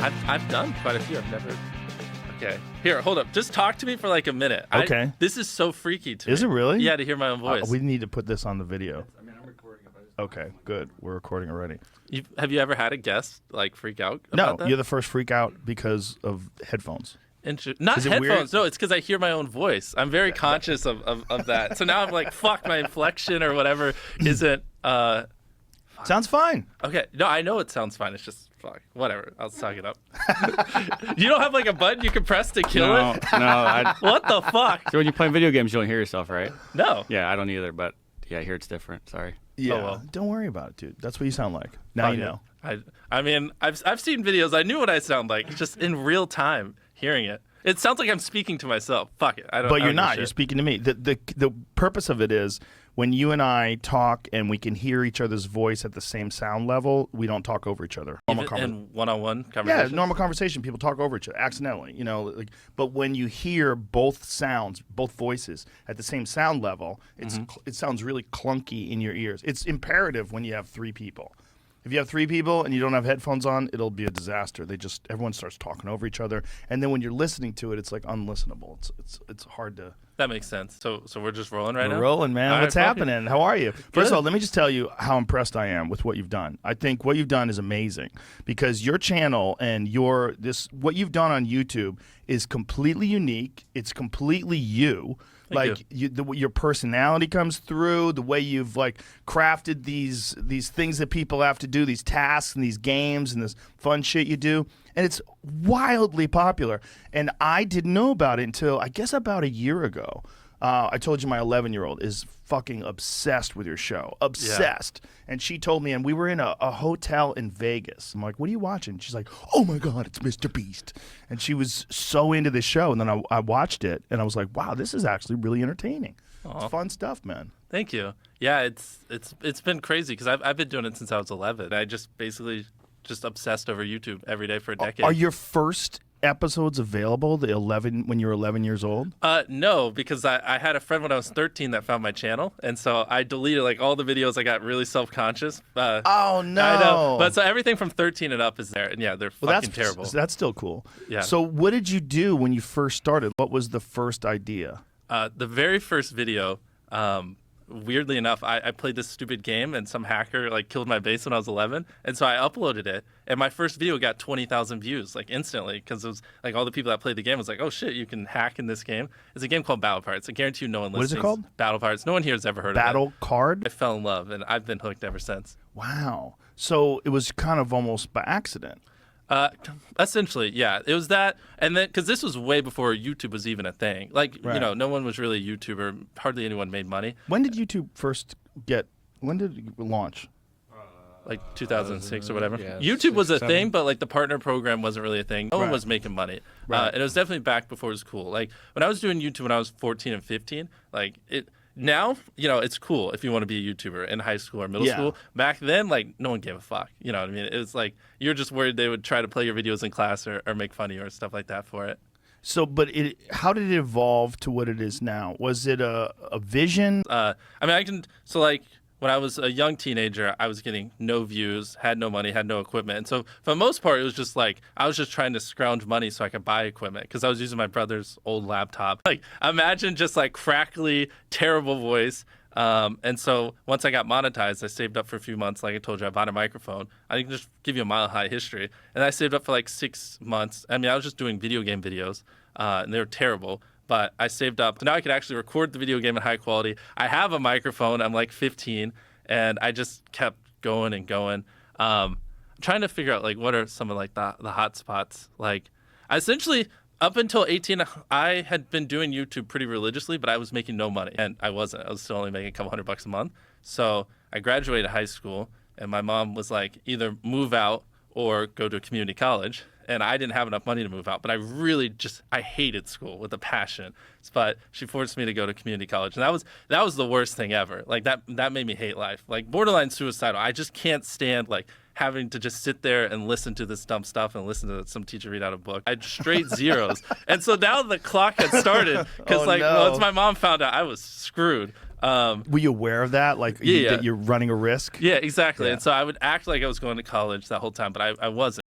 I've done quite a few. I've never. Okay. Here, hold up. Just talk to me for like a minute. Okay. This is so freaky to me. Is it really? Yeah, to hear my own voice. We need to put this on the video. I mean, I'm recording it. Okay, good. We're recording already. Have you ever had a guest like freak out about No, that? you're the first freak out because of headphones. Not Is it headphones. weird? No, it's because I hear my own voice. I'm very conscious of that. So now I'm like, fuck, my inflection or whatever isn't. Sounds fine. Okay. No, I know it sounds fine. It's just fuck. Whatever. I'll suck it up. You don't have like a button you can press to kill it? No. What the fuck? So when you play video games, you don't hear yourself, right? No. Yeah, I don't either, but yeah, I hear it's different. Sorry. Yeah. well. Don't worry about it, dude. That's what you sound like. Now you know. I mean, I've seen videos. I knew what I sound like just in real time hearing it. It sounds like I'm speaking to myself. Fuck it. I don't. But I you're don't give a not. shit. You're speaking to me. The purpose of it is when you and I talk and we can hear each other's voice at the same sound level, we don't talk over each other. In one-on-one Yeah, conversation. normal conversation. People talk over each other accidentally, you know. But when you hear both sounds, both voices at the same sound level, it sounds really clunky in your ears. It's imperative when you have three people. If you have three people and you don't have headphones on, it'll be a disaster. Everyone starts talking over each other, and then when you're listening to it, it's like unlistenable. It's hard to. That makes sense. So we're just rolling right now. We're rolling, man. All What's right, fuck it. happening? How are you? First Good. of all, let me just tell you how impressed I am with what you've done. I think what you've done is amazing because your channel and what you've done on YouTube is completely unique. It's completely you. Thank Your personality comes through, the way you've like crafted these things that people have to do, these tasks and these games and this fun shit you do, and it's wildly popular. And I didn't know about it until I guess about a year ago. I told you my 11-year-old is fucking obsessed with your show. Obsessed. Yeah. And she told me, and we were in a hotel in Vegas. I'm like, what are you watching? She's like, oh my God, it's Mr. Beast. And she was so into the show. And then I watched it, and I was like, wow, this is actually really entertaining. It's fun stuff, man. Thank you. Yeah, it's been crazy because I've been doing it since I was 11. I just basically just obsessed over YouTube every day for a decade. Are your first episodes available when you were 11 years old? No, because I had a friend when I was 13 that found my channel, and so I deleted like all the videos. I got really self-conscious. Oh no! I know, but so everything from 13 and up is there, and yeah, they're fucking terrible. That's still cool. Yeah. So what did you do when you first started? What was the first idea? The very first video, weirdly enough, I played this stupid game and some hacker like killed my base when I was 11, and so I uploaded it, and my first video got 20,000 views like instantly because it was like all the people that played the game was like, oh shit, you can hack in this game. It's a game called Battle Parts. I guarantee you no one listening. What is it called? Battle Parts. No one here has ever heard of it. Battle Card? I fell in love, and I've been hooked ever since. Wow. So it was kind of almost by accident. Essentially, yeah. It was that, and then because this was way before YouTube was even a thing. Like, Right. no one was really a YouTuber. Hardly anyone made money. When did YouTube when did it launch? Like 2006 or whatever. Yeah, YouTube was a 6, 7. thing, but like the partner program wasn't really a thing. No one Right. was making money. Right. And it was definitely back before it was cool. Like when I was doing YouTube when I was 14 and 15, like it. Now, it's cool if you want to be a YouTuber in high school or middle Yeah. school. Back then, like, no one gave a fuck. You know what I mean? It was like, you're just worried they would try to play your videos in class or make fun of you or stuff like that for it. So, but how did it evolve to what it is now? Was it a vision? When I was a young teenager, I was getting no views, had no money, had no equipment. And so for the most part, it was just like, I was just trying to scrounge money so I could buy equipment because I was using my brother's old laptop. Like, imagine just like crackly, terrible voice. And so once I got monetized, I saved up for a few months. Like I told you, I bought a microphone. I can just give you a mile high history. And I saved up for like 6 months. I mean, I was just doing video game videos, and they were terrible. But I saved up. Now I could actually record the video game in high quality. I have a microphone. I'm like 15, and I just kept going and going. I'm trying to figure out like what are some of like the hot spots. Like, essentially, up until 18, I had been doing YouTube pretty religiously, but I was making no money, and I wasn't. I was still only making a couple $100 a month. So I graduated high school, and my mom was like, either move out or go to a community college. And I didn't have enough money to move out, but I hated school with a passion. But she forced me to go to community college, and that was the worst thing ever. Like that made me hate life. Like borderline suicidal. I just can't stand like having to just sit there and listen to this dumb stuff and listen to some teacher read out a book. I had straight zeros. And so now the clock had started because once my mom found out, I was screwed. Were you aware of that? Like yeah. that you're running a risk? Yeah, exactly. Yeah. And so I would act like I was going to college that whole time, but I wasn't.